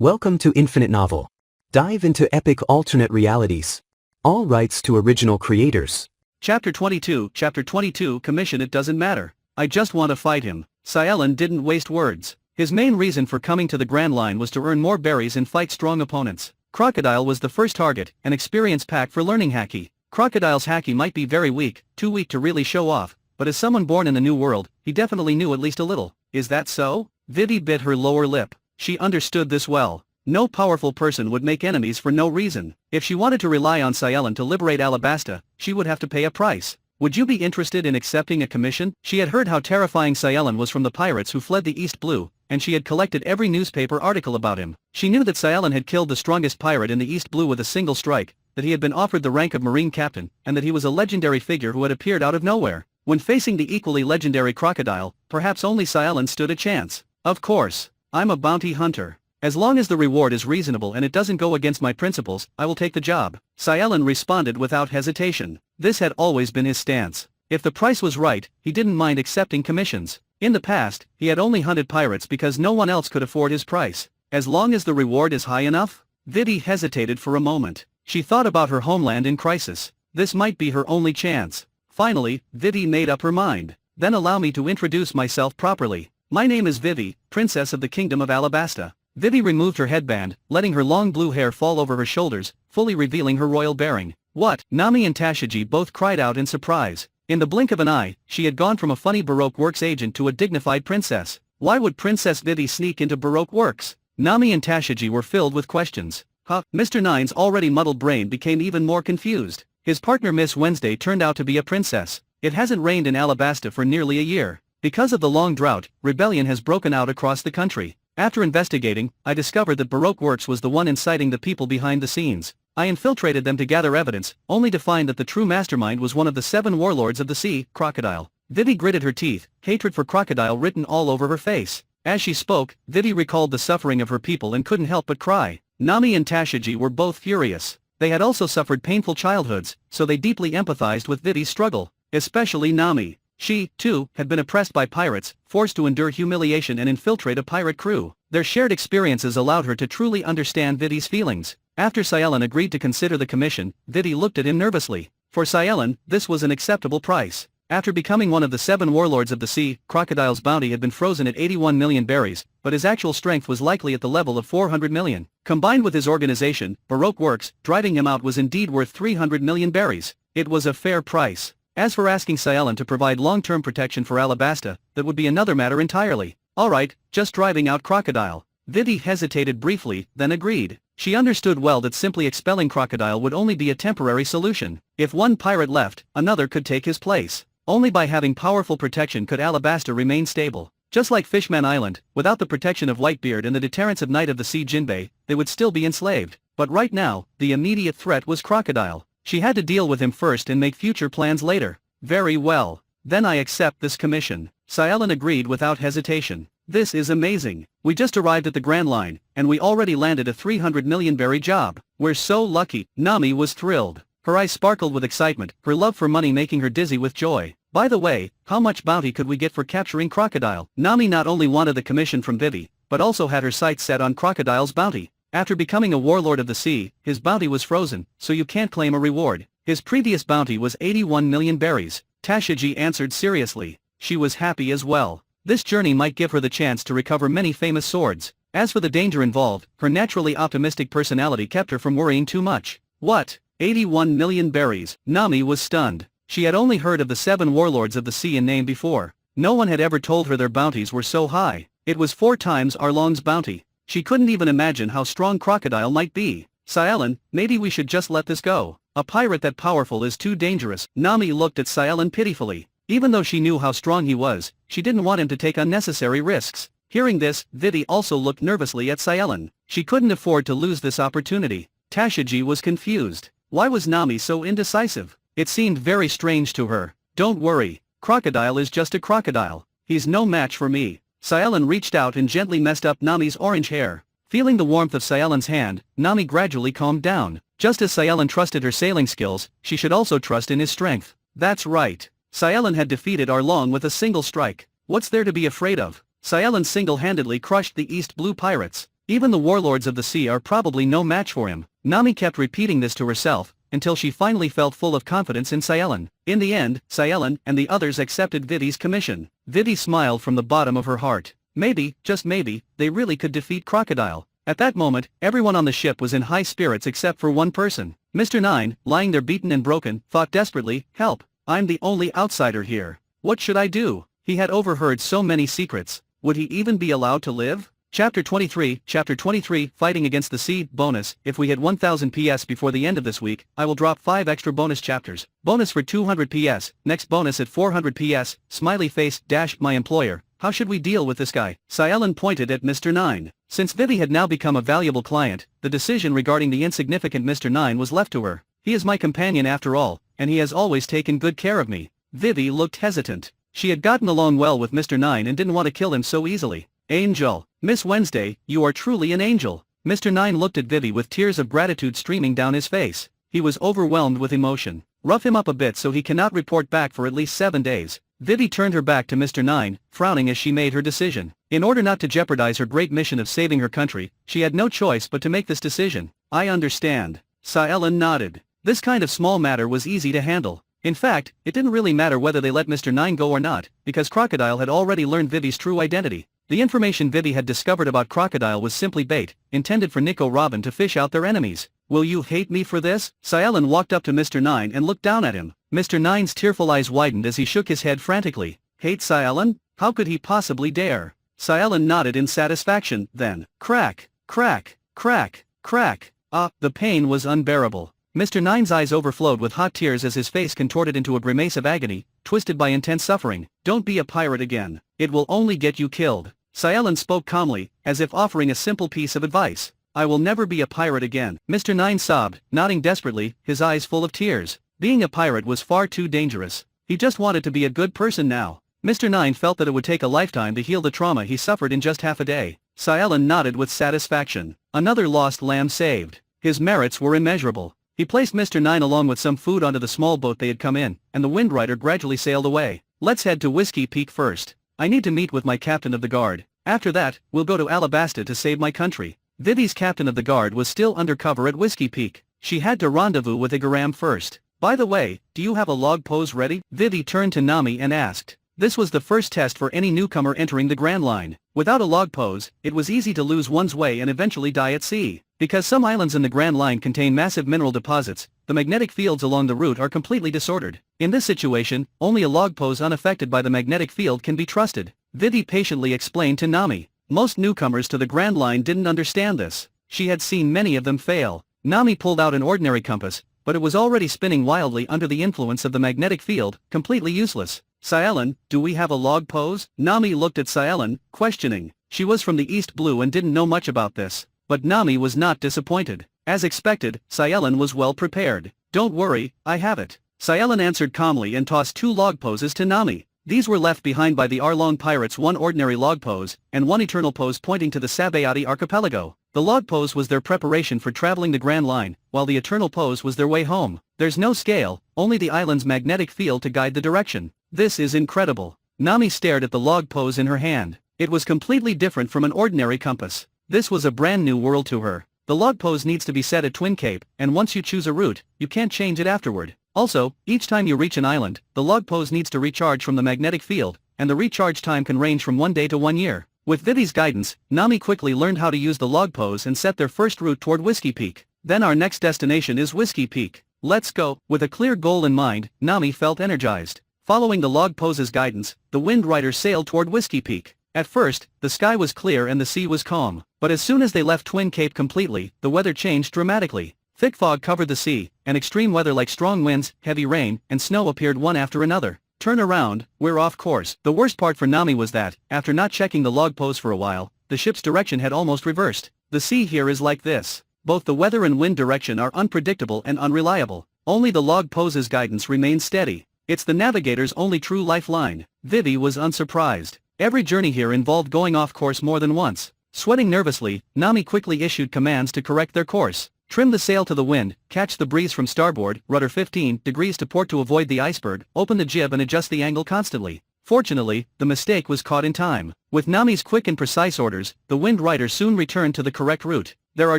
Welcome to Infinite Novel. Dive into epic alternate realities. All rights to original creators. Chapter 22 Commission. It doesn't matter. I just want to fight him. Cealan didn't waste words. His main reason for coming to the Grand Line was to earn more berries and fight strong opponents. Crocodile was the first target, an experience pack for learning Haki. Crocodile's Haki might be very weak, too weak to really show off, but as someone born in the new world, he definitely knew at least a little. Is that so? Vivi bit her lower lip. She understood this well. No powerful person would make enemies for no reason. If she wanted to rely on Cealan to liberate Alabasta, she would have to pay a price. Would you be interested in accepting a commission? She had heard how terrifying Cealan was from the pirates who fled the East Blue, and she had collected every newspaper article about him. She knew that Cealan had killed the strongest pirate in the East Blue with a single strike, that he had been offered the rank of Marine Captain, and that he was a legendary figure who had appeared out of nowhere. When facing the equally legendary Crocodile, perhaps only Cealan stood a chance. Of course. I'm a bounty hunter. As long as the reward is reasonable and it doesn't go against my principles, I will take the job. Cealan responded without hesitation. This had always been his stance. If the price was right, he didn't mind accepting commissions. In the past, he had only hunted pirates because no one else could afford his price. As long as the reward is high enough? Vivi hesitated for a moment. She thought about her homeland in crisis. This might be her only chance. Finally, Vivi made up her mind. Then allow me to introduce myself properly. My name is Vivi, Princess of the Kingdom of Alabasta. Vivi removed her headband, letting her long blue hair fall over her shoulders, fully revealing her royal bearing. What? Nami and Tashigi both cried out in surprise. In the blink of an eye, she had gone from a funny Baroque Works agent to a dignified princess. Why would Princess Vivi sneak into Baroque Works? Nami and Tashigi were filled with questions. Mr. Nine's already muddled brain became even more confused. His partner Miss Wednesday turned out to be a princess. It hasn't rained in Alabasta for nearly a year. Because of the long drought, rebellion has broken out across the country. After investigating, I discovered that Baroque Works was the one inciting the people behind the scenes. I infiltrated them to gather evidence, only to find that the true mastermind was one of the 7 warlords of the sea, Crocodile. Vivi gritted her teeth, hatred for Crocodile written all over her face. As she spoke, Vivi recalled the suffering of her people and couldn't help but cry. Nami and Tashigi were both furious. They had also suffered painful childhoods, so they deeply empathized with Vivi's struggle. Especially Nami. She, too, had been oppressed by pirates, forced to endure humiliation and infiltrate a pirate crew. Their shared experiences allowed her to truly understand Vivi's feelings. After Cealan agreed to consider the commission, Vivi looked at him nervously. For Cealan, this was an acceptable price. After becoming one of the 7 warlords of the sea, Crocodile's bounty had been frozen at 81 million berries, but his actual strength was likely at the level of 400 million. Combined with his organization, Baroque Works, driving him out was indeed worth 300 million berries. It was a fair price. As for asking Cealan to provide long-term protection for Alabasta, that would be another matter entirely. Alright, just driving out Crocodile. Vivi hesitated briefly, then agreed. She understood well that simply expelling Crocodile would only be a temporary solution. If one pirate left, another could take his place. Only by having powerful protection could Alabasta remain stable. Just like Fishman Island, without the protection of Whitebeard and the deterrence of Knight of the Sea Jinbei, they would still be enslaved. But right now, the immediate threat was Crocodile. She had to deal with him first and make future plans later. Very well. Then I accept this commission. Cealan agreed without hesitation. This is amazing. We just arrived at the Grand Line, and we already landed a 300 million berry job. We're so lucky. Nami was thrilled. Her eyes sparkled with excitement, her love for money making her dizzy with joy. By the way, how much bounty could we get for capturing Crocodile? Nami not only wanted the commission from Vivi, but also had her sights set on Crocodile's bounty. After becoming a warlord of the sea, his bounty was frozen, so you can't claim a reward. His previous bounty was 81 million berries. Tashigi answered seriously. She was happy as well. This journey might give her the chance to recover many famous swords. As for the danger involved, her naturally optimistic personality kept her from worrying too much. What? 81 million berries? Nami was stunned. She had only heard of the 7 warlords of the sea in name before. No one had ever told her their bounties were so high. It was 4 times Arlong's bounty. She couldn't even imagine how strong Crocodile might be. Cealan, maybe we should just let this go. A pirate that powerful is too dangerous. Nami looked at Cealan pitifully. Even though she knew how strong he was, she didn't want him to take unnecessary risks. Hearing this, Vivi also looked nervously at Cealan. She couldn't afford to lose this opportunity. Tashigi was confused. Why was Nami so indecisive? It seemed very strange to her. Don't worry. Crocodile is just a crocodile. He's no match for me. Cealan reached out and gently messed up Nami's orange hair. Feeling the warmth of Cealan's hand, Nami gradually calmed down. Just as Cealan trusted her sailing skills, she should also trust in his strength. That's right. Cealan had defeated Arlong with a single strike. What's there to be afraid of? Cealan single-handedly crushed the East Blue pirates. Even the warlords of the sea are probably no match for him. Nami kept repeating this to herself, until she finally felt full of confidence in Cealan. In the end, Cealan and the others accepted Vivi's commission. Vivi smiled from the bottom of her heart. Maybe, just maybe, they really could defeat Crocodile. At that moment, everyone on the ship was in high spirits except for one person. Mr. 9, lying there beaten and broken, thought desperately, "Help, I'm the only outsider here. What should I do?" He had overheard so many secrets. Would he even be allowed to live? Chapter 23, Fighting Against the Sea. Bonus, if we hit 1000 PS before the end of this week, I will drop 5 extra bonus chapters. Bonus for 200 PS, next bonus at 400 PS, smiley face, my employer. How should we deal with this guy? Cealan pointed at Mr. 9. Since Vivi had now become a valuable client, the decision regarding the insignificant Mr. 9 was left to her. He is my companion after all, and he has always taken good care of me. Vivi looked hesitant. She had gotten along well with Mr. 9 and didn't want to kill him so easily. Angel, Miss Wednesday, you are truly an angel. Mr. 9 looked at Vivi with tears of gratitude streaming down his face. He was overwhelmed with emotion. Rough him up a bit so he cannot report back for at least 7 days. Vivi turned her back to Mr. 9, frowning as she made her decision. In order not to jeopardize her great mission of saving her country, she had no choice but to make this decision. I understand. Cealan nodded. This kind of small matter was easy to handle. In fact, it didn't really matter whether they let Mr. 9 go or not, because Crocodile had already learned Vivi's true identity. The information Vivi had discovered about Crocodile was simply bait, intended for Nico Robin to fish out their enemies. Will you hate me for this? Cealan walked up to Mr. 9 and looked down at him. Mr. 9's tearful eyes widened as he shook his head frantically. Hate Cealan? How could he possibly dare? Cealan nodded in satisfaction, then, crack, crack, crack, crack. The pain was unbearable. Mr. 9's eyes overflowed with hot tears as his face contorted into a grimace of agony, twisted by intense suffering. Don't be a pirate again. It will only get you killed. Cealan spoke calmly, as if offering a simple piece of advice. I will never be a pirate again. Mr. 9 sobbed, nodding desperately, his eyes full of tears. Being a pirate was far too dangerous. He just wanted to be a good person now. Mr. 9 felt that it would take a lifetime to heal the trauma he suffered in just half a day. Cealan nodded with satisfaction. Another lost lamb saved. His merits were immeasurable. He placed Mr. 9 along with some food onto the small boat they had come in, and the Windrider gradually sailed away. Let's head to Whiskey Peak first. I need to meet with my captain of the guard. After that, we'll go to Alabasta to save my country. Vivi's captain of the guard was still undercover at Whiskey Peak. She had to rendezvous with HAREM first. By the way, do you have a log pose ready? Vivi turned to Nami and asked. This was the first test for any newcomer entering the Grand Line. Without a log pose, it was easy to lose one's way and eventually die at sea. Because some islands in the Grand Line contain massive mineral deposits, the magnetic fields along the route are completely disordered. In this situation, only a log pose unaffected by the magnetic field can be trusted. Vivi patiently explained to Nami. Most newcomers to the Grand Line didn't understand this. She had seen many of them fail. Nami pulled out an ordinary compass, but it was already spinning wildly under the influence of the magnetic field, completely useless. Cealan, do we have a log pose? Nami looked at Cealan, questioning. She was from the East Blue and didn't know much about this. But Nami was not disappointed. As expected, Cealan was well prepared. Don't worry, I have it. Cealan answered calmly and tossed 2 log poses to Nami. These were left behind by the Arlong pirates, 1 ordinary log pose, and 1 eternal pose pointing to the Sabayati archipelago. The log pose was their preparation for traveling the Grand Line, while the eternal pose was their way home. There's no scale, only the island's magnetic field to guide the direction. This is incredible. Nami stared at the log pose in her hand. It was completely different from an ordinary compass. This was a brand new world to her. The log pose needs to be set at Twin Cape, and once you choose a route, you can't change it afterward. Also, each time you reach an island, the log pose needs to recharge from the magnetic field, and the recharge time can range from 1 day to 1 year. With Vivi's guidance, Nami quickly learned how to use the log pose and set their first route toward Whiskey Peak. Then our next destination is Whiskey Peak. Let's go. With a clear goal in mind, Nami felt energized. Following the log pose's guidance, the Windrider sailed toward Whiskey Peak. At first, the sky was clear and the sea was calm, but as soon as they left Twin Cape completely, the weather changed dramatically. Thick fog covered the sea, and extreme weather like strong winds, heavy rain, and snow appeared one after another. Turn around, we're off course. The worst part for Nami was that, after not checking the log pose for a while, the ship's direction had almost reversed. The sea here is like this. Both the weather and wind direction are unpredictable and unreliable. Only the log pose's guidance remains steady. It's the navigator's only true lifeline. Vivi was unsurprised. Every journey here involved going off course more than once. Sweating nervously, Nami quickly issued commands to correct their course. Trim the sail to the wind, catch the breeze from starboard, rudder 15 degrees to port to avoid the iceberg, open the jib and adjust the angle constantly. Fortunately, the mistake was caught in time. With Nami's quick and precise orders, the Wind Rider soon returned to the correct route. There are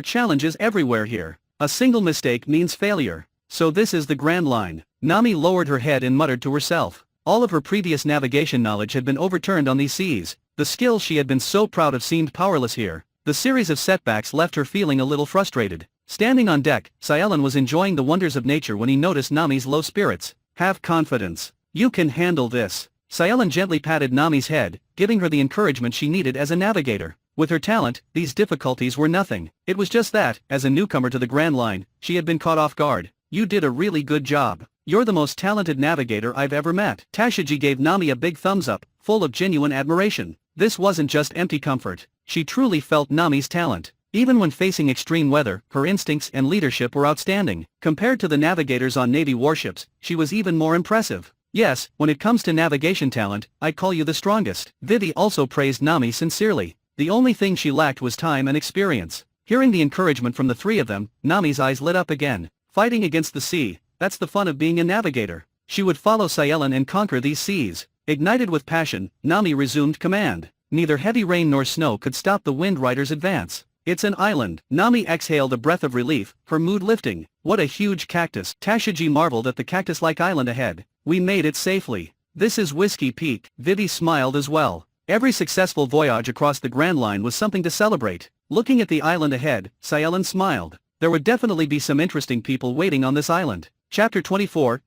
challenges everywhere here. A single mistake means failure. So this is the Grand Line. Nami lowered her head and muttered to herself. All of her previous navigation knowledge had been overturned on these seas. The skills she had been so proud of seemed powerless here. The series of setbacks left her feeling a little frustrated. Standing on deck, Cealan was enjoying the wonders of nature when he noticed Nami's low spirits. Have confidence. You can handle this. Cealan gently patted Nami's head, giving her the encouragement she needed as a navigator. With her talent, these difficulties were nothing. It was just that, as a newcomer to the Grand Line, she had been caught off guard. You did a really good job. You're the most talented navigator I've ever met. Tashiji gave Nami a big thumbs up, full of genuine admiration. This wasn't just empty comfort. She truly felt Nami's talent. Even when facing extreme weather, her instincts and leadership were outstanding. Compared to the navigators on Navy warships, she was even more impressive. Yes, when it comes to navigation talent, I'd call you the strongest. Vivi also praised Nami sincerely. The only thing she lacked was time and experience. Hearing the encouragement from the three of them, Nami's eyes lit up again. Fighting against the sea, that's the fun of being a navigator. She would follow Cealan and conquer these seas. Ignited with passion, Nami resumed command. Neither heavy rain nor snow could stop the Wind Rider's advance. It's an island. Nami exhaled a breath of relief, her mood lifting. What a huge cactus. Tashiji marveled at the cactus-like island ahead. We made it safely. This is Whiskey Peak. Vivi smiled as well. Every successful voyage across the Grand Line was something to celebrate. Looking at the island ahead, Cealan smiled. There would definitely be some interesting people waiting on this island. Chapter 24,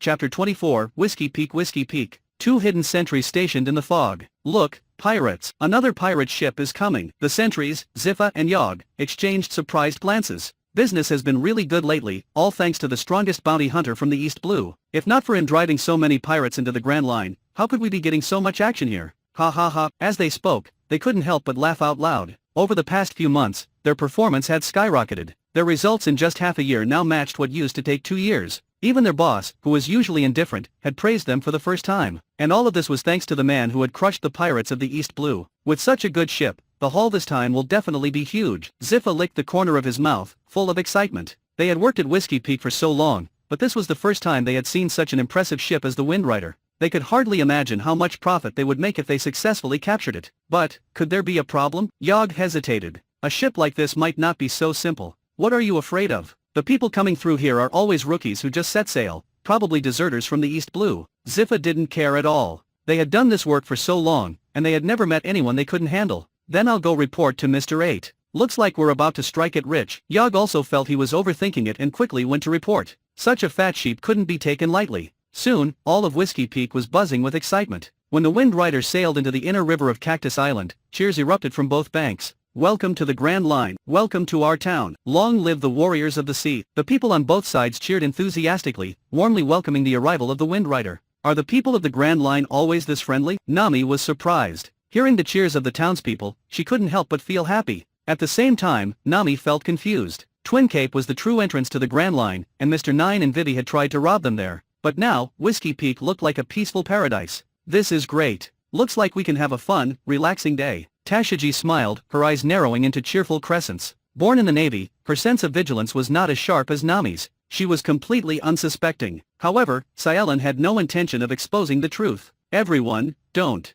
Whiskey Peak. Whiskey Peak. Two hidden sentries stationed in the fog. Look, pirates. Another pirate ship is coming. The sentries, Ziffa and Yog, exchanged surprised glances. Business has been really good lately, all thanks to the strongest bounty hunter from the East Blue. If not for him driving so many pirates into the Grand Line, how could we be getting so much action here? Ha ha ha. As they spoke, they couldn't help but laugh out loud. Over the past few months, their performance had skyrocketed. Their results in just half a year now matched what used to take 2 years. Even their boss, who was usually indifferent, had praised them for the first time. And all of this was thanks to the man who had crushed the pirates of the East Blue. With such a good ship, the haul this time will definitely be huge. Ziffa licked the corner of his mouth, full of excitement. They had worked at Whiskey Peak for so long, but this was the first time they had seen such an impressive ship as the Wind Rider. They could hardly imagine how much profit they would make if they successfully captured it. But, could there be a problem? Yog hesitated. A ship like this might not be so simple. What are you afraid of? The people coming through here are always rookies who just set sail, probably deserters from the East Blue. Ziffa didn't care at all. They had done this work for so long, and they had never met anyone they couldn't handle. Then I'll go report to Mr. 8. Looks like we're about to strike it rich. Yog also felt he was overthinking it and quickly went to report. Such a fat sheep couldn't be taken lightly. Soon, all of Whiskey Peak was buzzing with excitement. When the Wind Rider sailed into the inner river of Cactus Island, cheers erupted from both banks. Welcome to the Grand Line. Welcome to our town. Long live the warriors of the sea. The people on both sides cheered enthusiastically, warmly welcoming the arrival of the Wind Rider. Are the people of the Grand Line always this friendly? Nami was surprised. Hearing the cheers of the townspeople, she couldn't help but feel happy. At the same time, Nami felt confused. Twin Cape was the true entrance to the Grand Line, and Mr. 9 and Vivi had tried to rob them there. But now, Whiskey Peak looked like a peaceful paradise. This is great. Looks like we can have a fun, relaxing day. Tashiji smiled, her eyes narrowing into cheerful crescents. Born in the Navy, her sense of vigilance was not as sharp as Nami's. She was completely unsuspecting. However, Cealan had no intention of exposing the truth. Everyone, don't.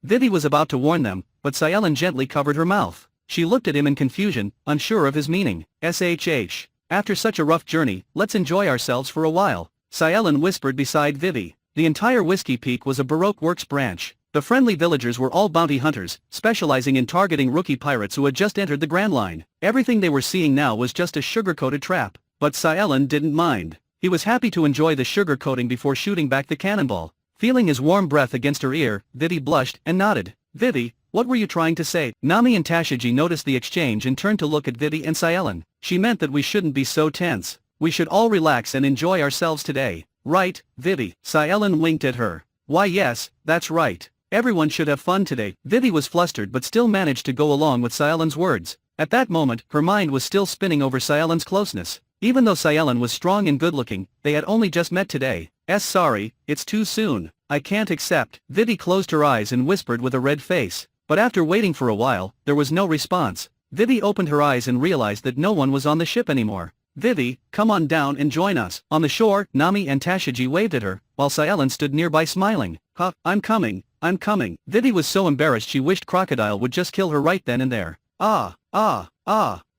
Vivi was about to warn them, but Cealan gently covered her mouth. She looked at him in confusion, unsure of his meaning. SHH. After such a rough journey, let's enjoy ourselves for a while. Cealan whispered beside Vivi. The entire Whiskey Peak was a Baroque works branch. The friendly villagers were all bounty hunters, specializing in targeting rookie pirates who had just entered the Grand Line. Everything they were seeing now was just a sugar-coated trap. But Cealan didn't mind. He was happy to enjoy the sugar coating before shooting back the cannonball. Feeling his warm breath against her ear, Vivi blushed and nodded. Vivi, what were you trying to say? Nami and Tashiji noticed the exchange and turned to look at Vivi and Cealan. She meant that we shouldn't be so tense. We should all relax and enjoy ourselves today. Right, Vivi? Cealan winked at her. Why yes, that's right. Everyone should have fun today. Vivi was flustered but still managed to go along with Cealan's words. At that moment, her mind was still spinning over Cealan's closeness. Even though Cealan was strong and good-looking, they had only just met today. Sorry, it's too soon. I can't accept. Vivi closed her eyes and whispered with a red face. But after waiting for a while, there was no response. Vivi opened her eyes and realized that no one was on the ship anymore. Vivi, come on down and join us. On the shore, Nami and Tashiji waved at her, while Cealan stood nearby smiling. I'm coming. I'm coming. Vivi was so embarrassed she wished Crocodile would just kill her right then and there.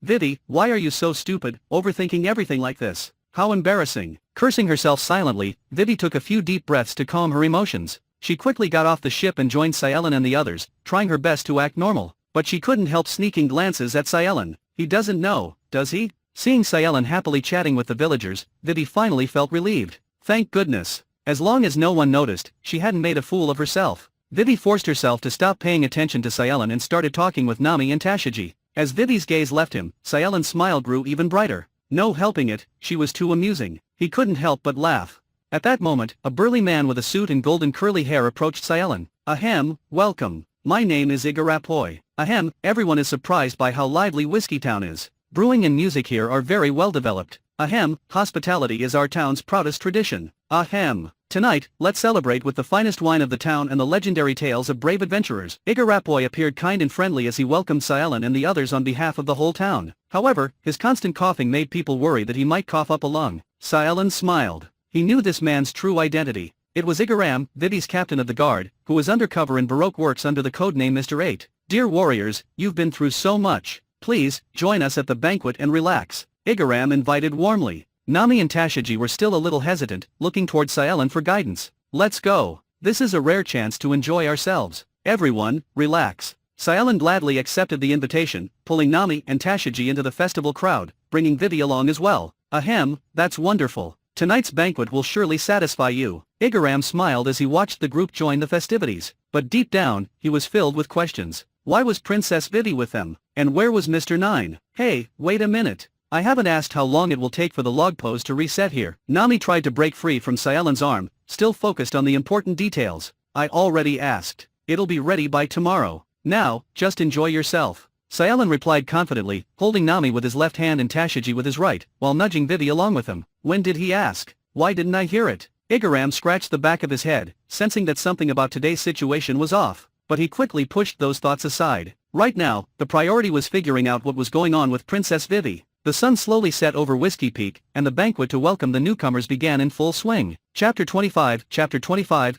Vivi, why are you so stupid, overthinking everything like this? How embarrassing. Cursing herself silently, Vivi took a few deep breaths to calm her emotions. She quickly got off the ship and joined Cealan and the others, trying her best to act normal. But she couldn't help sneaking glances at Cealan. He doesn't know, does he? Seeing Cealan happily chatting with the villagers, Vivi finally felt relieved. Thank goodness. As long as no one noticed, she hadn't made a fool of herself. Vivi forced herself to stop paying attention to Cealan and started talking with Nami and Tashigi. As Vivi's gaze left him, Cealan's smile grew even brighter. No helping it, she was too amusing. He couldn't help but laugh. At that moment, a burly man with a suit and golden curly hair approached Cealan. Ahem, welcome. My name is Igarappoi. Ahem, everyone is surprised by how lively Whiskey Town is. Brewing and music here are very well developed. Ahem, hospitality is our town's proudest tradition. Ahem. Tonight, let's celebrate with the finest wine of the town and the legendary tales of brave adventurers. Igarappoi appeared kind and friendly as he welcomed Cealan and the others on behalf of the whole town. However, his constant coughing made people worry that he might cough up a lung. Cealan smiled. He knew this man's true identity. It was Igaram, Vivi's captain of the guard, who was undercover in Baroque works under the codename Mr. 8. Dear warriors, you've been through so much. Please, join us at the banquet and relax. Igaram invited warmly. Nami and Tashigi were still a little hesitant, looking toward Cealan for guidance. Let's go. This is a rare chance to enjoy ourselves. Everyone, relax. Cealan gladly accepted the invitation, pulling Nami and Tashigi into the festival crowd, bringing Vivi along as well. Ahem, that's wonderful. Tonight's banquet will surely satisfy you. Igaram smiled as he watched the group join the festivities, but deep down, he was filled with questions. Why was Princess Vivi with them? And where was Mr. 9? Hey, wait a minute. I haven't asked how long it will take for the log pose to reset here. Nami tried to break free from Cealan's arm, still focused on the important details. I already asked. It'll be ready by tomorrow. Now, just enjoy yourself. Cealan replied confidently, holding Nami with his left hand and Tashigi with his right, while nudging Vivi along with him. When did he ask? Why didn't I hear it? Igaram scratched the back of his head, sensing that something about today's situation was off, but he quickly pushed those thoughts aside. Right now, the priority was figuring out what was going on with Princess Vivi. The sun slowly set over Whiskey Peak, and the banquet to welcome the newcomers began in full swing. Chapter 25,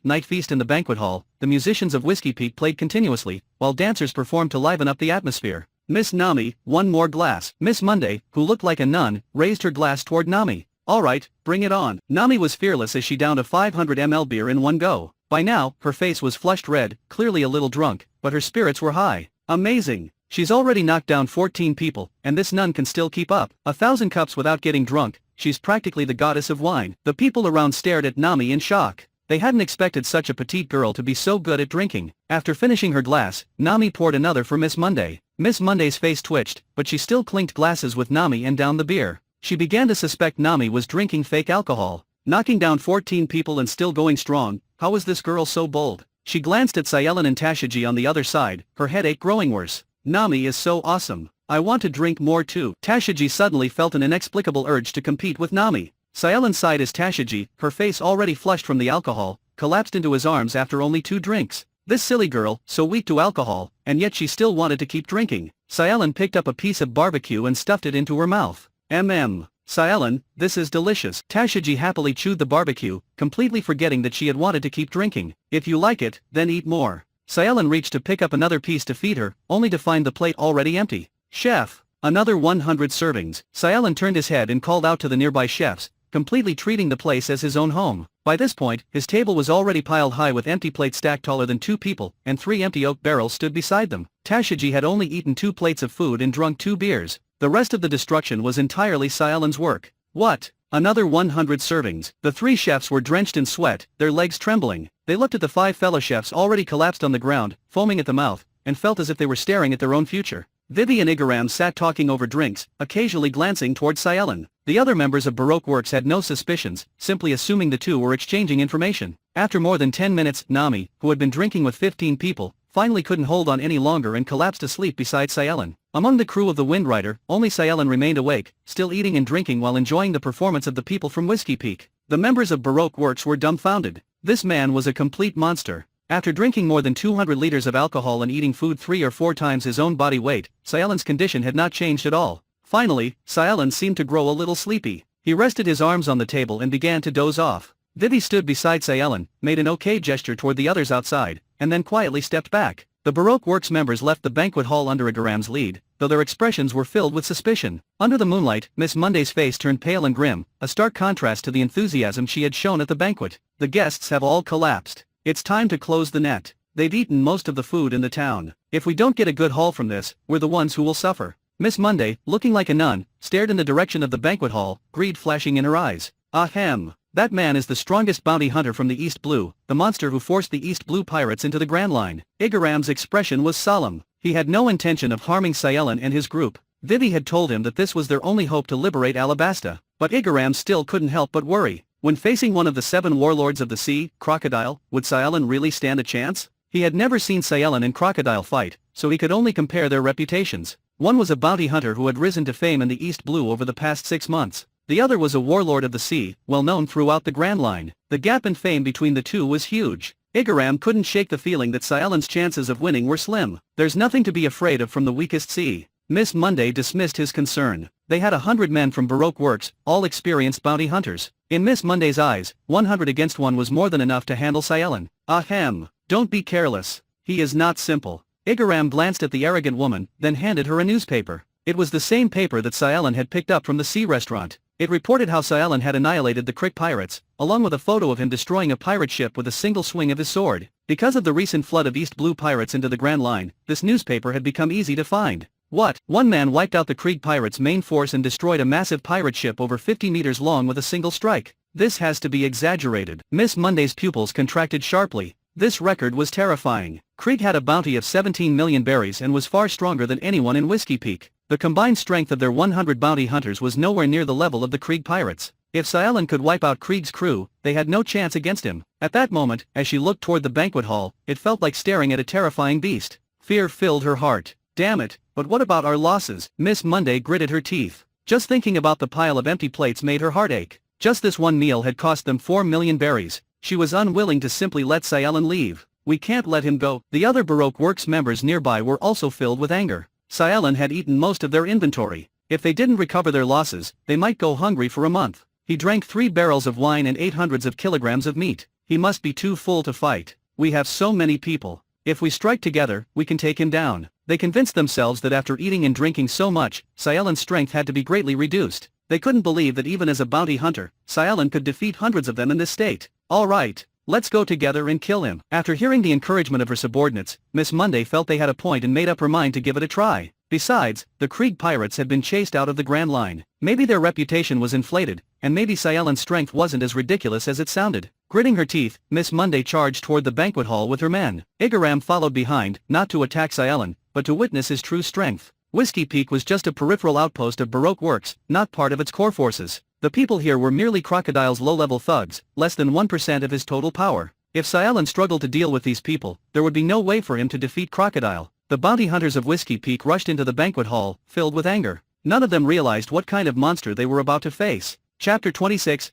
Night Feast in the Banquet Hall. The musicians of Whiskey Peak played continuously, while dancers performed to liven up the atmosphere. Miss Nami, one more glass. Miss Monday, who looked like a nun, raised her glass toward Nami. Alright, bring it on. Nami was fearless as she downed a 500 ml beer in one go. By now, her face was flushed red, clearly a little drunk, but her spirits were high. Amazing. She's already knocked down 14 people, and this nun can still keep up. 1,000 cups without getting drunk, she's practically the goddess of wine. The people around stared at Nami in shock. They hadn't expected such a petite girl to be so good at drinking. After finishing her glass, Nami poured another for Miss Monday. Miss Monday's face twitched, but she still clinked glasses with Nami and downed the beer. She began to suspect Nami was drinking fake alcohol. Knocking down 14 people and still going strong, how was this girl so bold? She glanced at Cealan and Tashigi on the other side, her headache growing worse. Nami is so awesome. I want to drink more too. Tashigi suddenly felt an inexplicable urge to compete with Nami. Cealan sighed as Tashigi, her face already flushed from the alcohol, collapsed into his arms after only 2 drinks. This silly girl, so weak to alcohol, and yet she still wanted to keep drinking. Cealan picked up a piece of barbecue and stuffed it into her mouth. Cealan, this is delicious. Tashigi happily chewed the barbecue, completely forgetting that she had wanted to keep drinking. If you like it, then eat more. Cealan reached to pick up another piece to feed her, only to find the plate already empty. Chef, another 100 servings. Cealan turned his head and called out to the nearby chefs, completely treating the place as his own home. By this point, his table was already piled high with empty plates stacked taller than 2 people, and 3 empty oak barrels stood beside them. Tashigi had only eaten 2 plates of food and drunk 2 beers. The rest of the destruction was entirely Cealan's work. What? Another 100 servings. The 3 chefs were drenched in sweat, their legs trembling. They looked at the 5 fellow chefs already collapsed on the ground, foaming at the mouth, and felt as if they were staring at their own future. Vivi and Igaram sat talking over drinks, occasionally glancing toward Cealan. The other members of Baroque Works had no suspicions, simply assuming the two were exchanging information. After more than 10 minutes, Nami, who had been drinking with 15 people, finally couldn't hold on any longer and collapsed asleep beside Cealan. Among the crew of the Wind Rider, only Cealan remained awake, still eating and drinking while enjoying the performance of the people from Whiskey Peak. The members of Baroque Works were dumbfounded. This man was a complete monster. After drinking more than 200 liters of alcohol and eating food 3 or 4 times his own body weight, Cealan's condition had not changed at all. Finally, Cealan seemed to grow a little sleepy. He rested his arms on the table and began to doze off. Vivi stood beside Cealan, made an okay gesture toward the others outside, and then quietly stepped back. The Baroque Works members left the banquet hall under HAREM's lead, though their expressions were filled with suspicion. Under the moonlight, Miss Monday's face turned pale and grim, a stark contrast to the enthusiasm she had shown at the banquet. The guests have all collapsed. It's time to close the net. They've eaten most of the food in the town. If we don't get a good haul from this, we're the ones who will suffer. Miss Monday, looking like a nun, stared in the direction of the banquet hall, greed flashing in her eyes. Ahem. That man is the strongest bounty hunter from the East Blue, the monster who forced the East Blue pirates into the Grand Line. HAREM's expression was solemn. He had no intention of harming Cealan and his group. Vivi had told him that this was their only hope to liberate Alabasta. But HAREM still couldn't help but worry. When facing one of the 7 warlords of the sea, Crocodile, would Cealan really stand a chance? He had never seen Cealan and Crocodile fight, so he could only compare their reputations. One was a bounty hunter who had risen to fame in the East Blue over the past 6 months. The other was a warlord of the sea, well known throughout the Grand Line. The gap in fame between the two was huge. HAREM couldn't shake the feeling that Cealan's chances of winning were slim. There's nothing to be afraid of from the weakest sea. Miss Monday dismissed his concern. They had 100 men from Baroque Works, all experienced bounty hunters. In Miss Monday's eyes, 100 against 1 was more than enough to handle Cealan. Ahem. Don't be careless. He is not simple. HAREM glanced at the arrogant woman, then handed her a newspaper. It was the same paper that Cealan had picked up from the sea restaurant. It reported how Cealan had annihilated the Crick pirates, along with a photo of him destroying a pirate ship with a single swing of his sword. Because of the recent flood of East Blue pirates into the Grand Line, this newspaper had become easy to find. What? One man wiped out the Krieg pirates' main force and destroyed a massive pirate ship over 50 meters long with a single strike. This has to be exaggerated. Miss Monday's pupils contracted sharply. This record was terrifying. Krieg had a bounty of 17 million berries and was far stronger than anyone in Whiskey Peak. The combined strength of their 100 bounty hunters was nowhere near the level of the Krieg pirates. If Cealan could wipe out Krieg's crew, they had no chance against him. At that moment, as she looked toward the banquet hall, it felt like staring at a terrifying beast. Fear filled her heart. Damn it, but what about our losses? Miss Monday gritted her teeth. Just thinking about the pile of empty plates made her heart ache. Just this one meal had cost them 4 million berries. She was unwilling to simply let Cealan leave. We can't let him go. The other Baroque Works members nearby were also filled with anger. Cealan had eaten most of their inventory. If they didn't recover their losses, they might go hungry for a month. He drank 3 barrels of wine and ate hundreds of kilograms of meat. He must be too full to fight. We have so many people. If we strike together, we can take him down. They convinced themselves that after eating and drinking so much, Cealan's strength had to be greatly reduced. They couldn't believe that even as a bounty hunter, Cealan could defeat hundreds of them in this state. All right, let's go together and kill him. After hearing the encouragement of her subordinates, Miss Monday felt they had a point and made up her mind to give it a try. Besides, the Krieg pirates had been chased out of the Grand Line. Maybe their reputation was inflated, and maybe Cealan's strength wasn't as ridiculous as it sounded. Gritting her teeth, Miss Monday charged toward the banquet hall with her men. HAREM followed behind, not to attack Cealan, but to witness his true strength. Whiskey Peak was just a peripheral outpost of Baroque Works, not part of its core forces. The people here were merely Crocodile's low-level thugs, less than 1% of his total power. If Cealan struggled to deal with these people, there would be no way for him to defeat Crocodile. The bounty hunters of Whiskey Peak rushed into the banquet hall, filled with anger. None of them realized what kind of monster they were about to face. Chapter 26,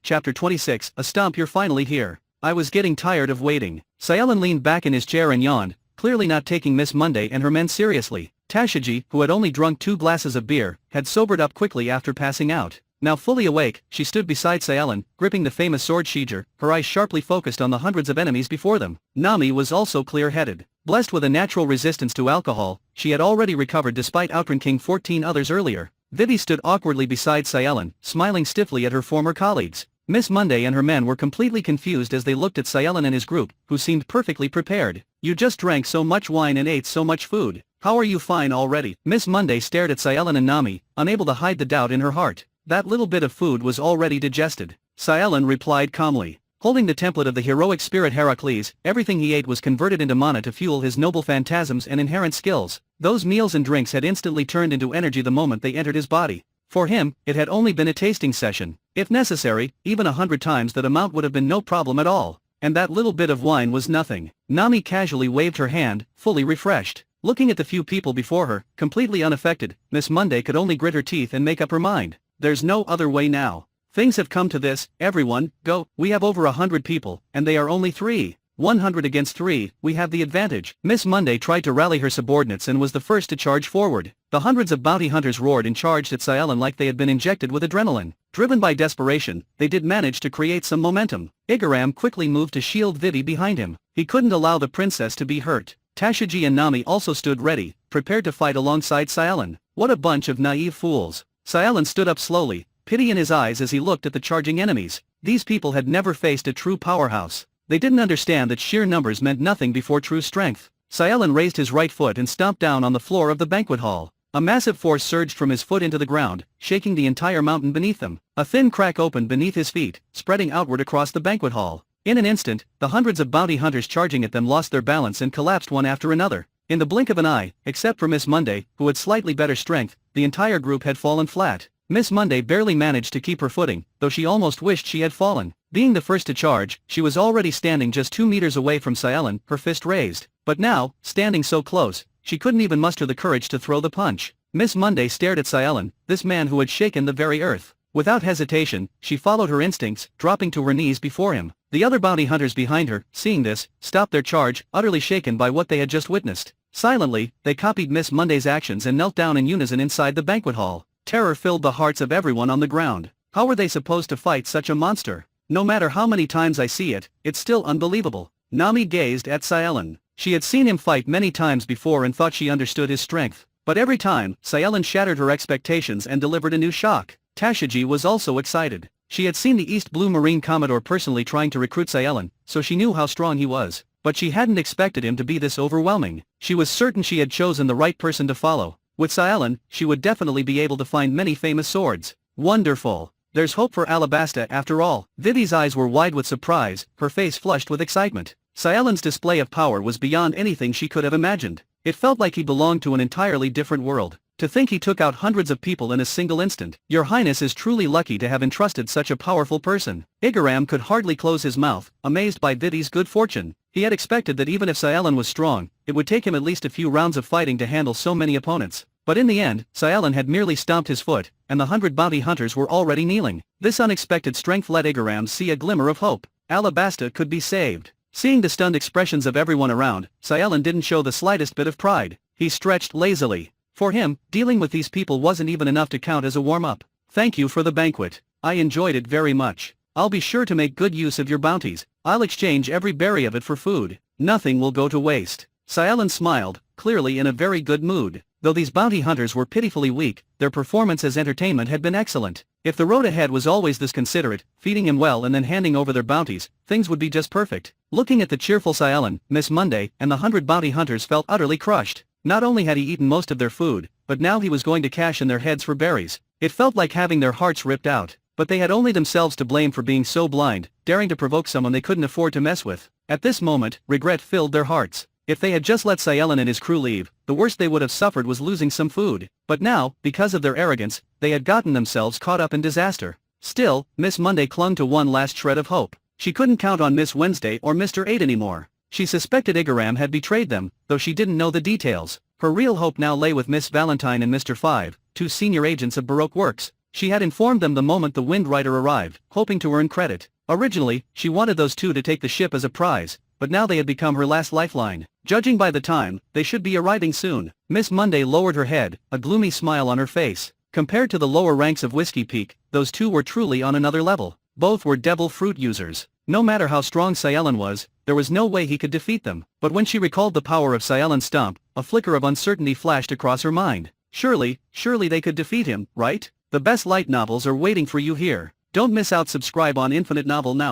A Stump. You're finally here. I was getting tired of waiting. Cealan leaned back in his chair and yawned, clearly not taking Miss Monday and her men seriously. Tashigi, who had only drunk 2 glasses of beer, had sobered up quickly after passing out. Now fully awake, she stood beside Cealan, gripping the famous sword Shiger, her eyes sharply focused on the hundreds of enemies before them. Nami was also clear-headed. Blessed with a natural resistance to alcohol, she had already recovered despite outdrinking 14 others earlier. Vivi stood awkwardly beside Cealan, smiling stiffly at her former colleagues. Miss Monday and her men were completely confused as they looked at Cealan and his group, who seemed perfectly prepared. You just drank so much wine and ate so much food. How are you fine already? Miss Monday stared at Cealan and Nami, unable to hide the doubt in her heart. That little bit of food was already digested. Cealan replied calmly. Holding the template of the heroic spirit Heracles, everything he ate was converted into mana to fuel his noble phantasms and inherent skills. Those meals and drinks had instantly turned into energy the moment they entered his body. For him, it had only been a tasting session. If necessary, even 100 times that amount would have been no problem at all. And that little bit of wine was nothing. Nami casually waved her hand, fully refreshed. Looking at the few people before her, completely unaffected, Miss Monday could only grit her teeth and make up her mind. There's no other way now. Things have come to this. Everyone, go. We have over 100 people, and they are only 3. 100 against 3, we have the advantage. Miss Monday tried to rally her subordinates and was the first to charge forward. The hundreds of bounty hunters roared and charged at Cealan like they had been injected with adrenaline. Driven by desperation, they did manage to create some momentum. Igaram quickly moved to shield Vivi behind him. He couldn't allow the princess to be hurt. Tashigi and Nami also stood ready, prepared to fight alongside Cealan. What a bunch of naive fools. Cealan stood up slowly, pity in his eyes as he looked at the charging enemies. These people had never faced a true powerhouse. They didn't understand that sheer numbers meant nothing before true strength. Cealan raised his right foot and stomped down on the floor of the banquet hall. A massive force surged from his foot into the ground, shaking the entire mountain beneath them. A thin crack opened beneath his feet, spreading outward across the banquet hall. In an instant, the hundreds of bounty hunters charging at them lost their balance and collapsed one after another. In the blink of an eye, except for Miss Monday, who had slightly better strength, the entire group had fallen flat. Miss Monday barely managed to keep her footing, though she almost wished she had fallen. Being the first to charge, she was already standing just 2 meters away from Cealan, her fist raised. But now, standing so close, she couldn't even muster the courage to throw the punch. Miss Monday stared at Cealan, this man who had shaken the very earth. Without hesitation, she followed her instincts, dropping to her knees before him. The other bounty hunters behind her, seeing this, stopped their charge, utterly shaken by what they had just witnessed. Silently, they copied Miss Monday's actions and knelt down in unison inside the banquet hall. Terror filled the hearts of everyone on the ground. How were they supposed to fight such a monster? No matter how many times I see it, it's still unbelievable. Nami gazed at Cealan. She had seen him fight many times before and thought she understood his strength. But every time, Cealan shattered her expectations and delivered a new shock. Tashigi was also excited. She had seen the East Blue Marine Commodore personally trying to recruit Cealan, so she knew how strong he was. But she hadn't expected him to be this overwhelming. She was certain she had chosen the right person to follow. With Cealan, she would definitely be able to find many famous swords. Wonderful. There's hope for Alabasta after all. Vivi's eyes were wide with surprise, her face flushed with excitement. Cealan's display of power was beyond anything she could have imagined. It felt like he belonged to an entirely different world. To think he took out hundreds of people in a single instant. Your Highness is truly lucky to have entrusted such a powerful person. Igaram could hardly close his mouth, amazed by Vivi's good fortune. He had expected that even if Cealan was strong, it would take him at least a few rounds of fighting to handle so many opponents. But in the end, Cealan had merely stomped his foot, and the 100 bounty hunters were already kneeling. This unexpected strength let Igaram see a glimmer of hope. Alabasta could be saved. Seeing the stunned expressions of everyone around, Cealan didn't show the slightest bit of pride. He stretched lazily. For him, dealing with these people wasn't even enough to count as a warm-up. Thank you for the banquet. I enjoyed it very much. I'll be sure to make good use of your bounties. I'll exchange every berry of it for food. Nothing will go to waste. Cealan smiled, clearly in a very good mood. Though these bounty hunters were pitifully weak, their performance as entertainment had been excellent. If the road ahead was always this considerate, feeding him well and then handing over their bounties, things would be just perfect. Looking at the cheerful Cealan, Miss Monday, and the 100 bounty hunters felt utterly crushed. Not only had he eaten most of their food, but now he was going to cash in their heads for berries. It felt like having their hearts ripped out. But they had only themselves to blame for being so blind, daring to provoke someone they couldn't afford to mess with. At this moment, regret filled their hearts. If they had just let Cealan and his crew leave, the worst they would have suffered was losing some food. But now, because of their arrogance, they had gotten themselves caught up in disaster. Still, Miss Monday clung to one last shred of hope. She couldn't count on Miss Wednesday or Mr. 8 anymore. She suspected Igaram had betrayed them, though she didn't know the details. Her real hope now lay with Miss Valentine and Mr. 5, 2 senior agents of Baroque Works. She had informed them the moment the Wind Rider arrived, hoping to earn credit. Originally, she wanted those 2 to take the ship as a prize, but now they had become her last lifeline. Judging by the time, they should be arriving soon. Miss Monday lowered her head, a gloomy smile on her face. Compared to the lower ranks of Whiskey Peak, those 2 were truly on another level. Both were devil fruit users. No matter how strong Cealan was, there was no way he could defeat them. But when she recalled the power of Cealan's stomp, a flicker of uncertainty flashed across her mind. Surely they could defeat him, right? The best light novels are waiting for you here. Don't miss out. Subscribe on Infinite Novel now.